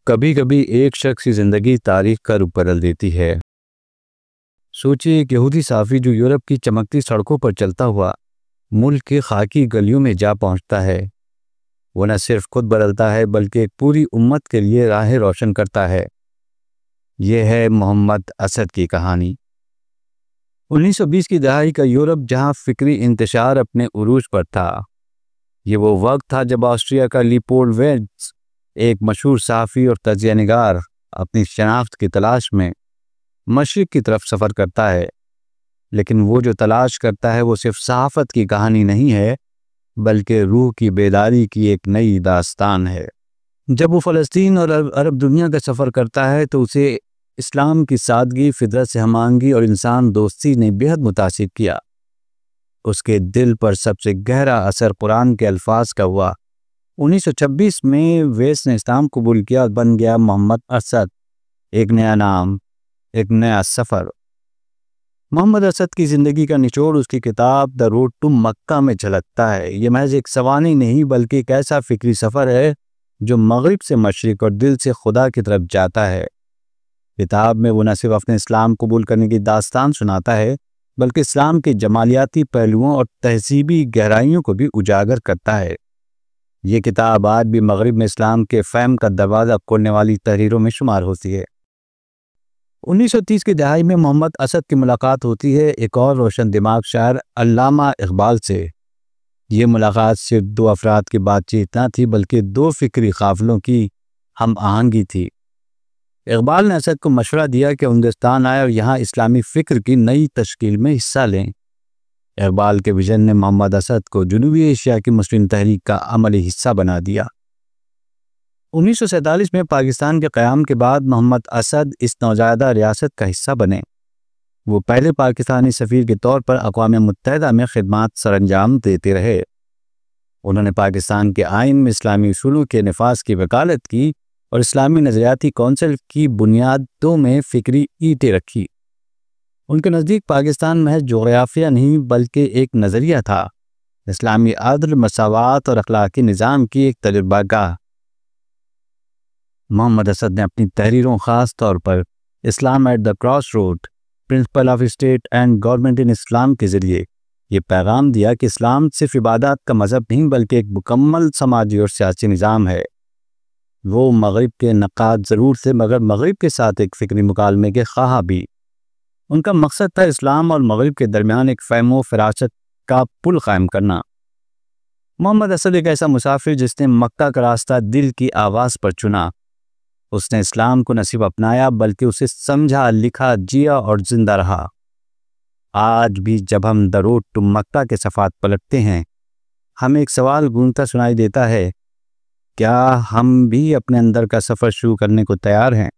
کبھی کبھی ایک شخص کی زندگی تاریخ کا رخ بدل دیتی ہے۔ سوچیے ایک یہودی صحافی جو یورپ کی چمکتی سڑکوں پر چلتا ہوا ملک کے خاکی گلیوں میں جا پہنچتا ہے، وہ نہ صرف خود بدلتا ہے بلکہ ایک پوری امت کے لیے راہ روشن کرتا ہے۔ یہ ہے محمد اسد کی کہانی۔ 1920 کی دہائی کا یورپ جہاں فکری انتشار اپنے عروج پر تھا، یہ وہ وقت تھا جب آسٹریا کا لیپولڈ ویلز ایک مشہور صحافی اور تجزیہ نگار اپنی شناخت کی تلاش میں مشرق کی طرف سفر کرتا ہے، لیکن وہ جو تلاش کرتا ہے وہ صرف صحافت کی کہانی نہیں ہے بلکہ روح کی بیداری کی ایک نئی داستان ہے۔ جب وہ فلسطین اور عرب دنیا کا سفر کرتا ہے تو اسے اسلام کی سادگی، فطرت سے ہم آہنگی اور انسان دوستی نے بے حد متاثر کیا۔ اس کے دل پر سب سے گہرا اثر قرآن کے الفاظ کا ہوا۔ 1926 میں ویس نے اسلام قبول کیا اور بن گیا محمد اسد، ایک نیا نام، ایک نیا سفر۔ محمد اسد کی زندگی کا نچوڑ اس کی کتاب دا روڈ ٹو مکہ میں جھلکتا ہے۔ یہ محض ایک سوانح نہیں بلکہ ایک ایسا فکری سفر ہے جو مغرب سے مشرق اور دل سے خدا کی طرف جاتا ہے۔ کتاب میں وہ نہ صرف اپنے اسلام قبول کرنے کی داستان سناتا ہے بلکہ اسلام کے جمالیاتی پہلوؤں اور تہذیبی گہرائیوں کو بھی اجاگر کرتا ہے۔ یہ کتاب آج بھی مغرب میں اسلام کے فہم کا دروازہ کھولنے والی تحریروں میں شمار ہوتی ہے۔ 1930 کی دہائی میں محمد اسد کی ملاقات ہوتی ہے ایک اور روشن دماغ شاعر علامہ اقبال سے۔ یہ ملاقات صرف دو افراد کی بات چیت نہ تھی بلکہ دو فکری قافلوں کی ہم آہنگی تھی۔ اقبال نے اسد کو مشورہ دیا کہ ہندوستان آئے اور یہاں اسلامی فکر کی نئی تشکیل میں حصہ لیں۔ اقبال کے ویژن نے محمد اسد کو جنوبی ایشیا کی مسلم تحریک کا عملی حصہ بنا دیا۔ 1947 میں پاکستان کے قیام کے بعد محمد اسد اس نوزائیدہ ریاست کا حصہ بنے۔ وہ پہلے پاکستانی سفیر کے طور پر اقوام متحدہ میں خدمات سر انجام دیتے رہے۔ انہوں نے پاکستان کے آئین میں اسلامی اصولوں کے نفاذ کی وکالت کی اور اسلامی نظریاتی کونسل کی بنیادوں میں فکری اینٹیں رکھی۔ ان کے نزدیک پاکستان محض جغرافیہ نہیں بلکہ ایک نظریہ تھا، اسلامی عدل، مساوات اور اخلاقی نظام کی ایک تجربہ گاہ۔ محمد اسد نے اپنی تحریروں، خاص طور پر Islam at the cross road, principles of state and government in Islam کے ذریعے یہ پیغام دیا کہ اسلام صرف عبادات کا مذہب نہیں بلکہ ایک مکمل سماجی اور سیاسی نظام ہے۔ وہ مغرب کے نقاد ضرور تھے مگر مغرب کے ساتھ ایک فکری مکالمے کے خواہاں بھی۔ ان کا مقصد تھا اسلام اور مغرب کے درمیان ایک فہم و فراست کا پل قائم کرنا۔ محمد اسد ایک ایسا مسافر جس نے مکہ کا راستہ دل کی آواز پر چنا۔ اس نے اسلام کو نہ صرف اپنایا بلکہ اسے سمجھا، لکھا، جیا اور زندہ رہا۔ آج بھی جب ہم دا روڈ ٹو مکہ کے صفحات پلٹتے ہیں، ہمیں ایک سوال گونجتا سنائی دیتا ہے، کیا ہم بھی اپنے اندر کا سفر شروع کرنے کو تیار ہیں؟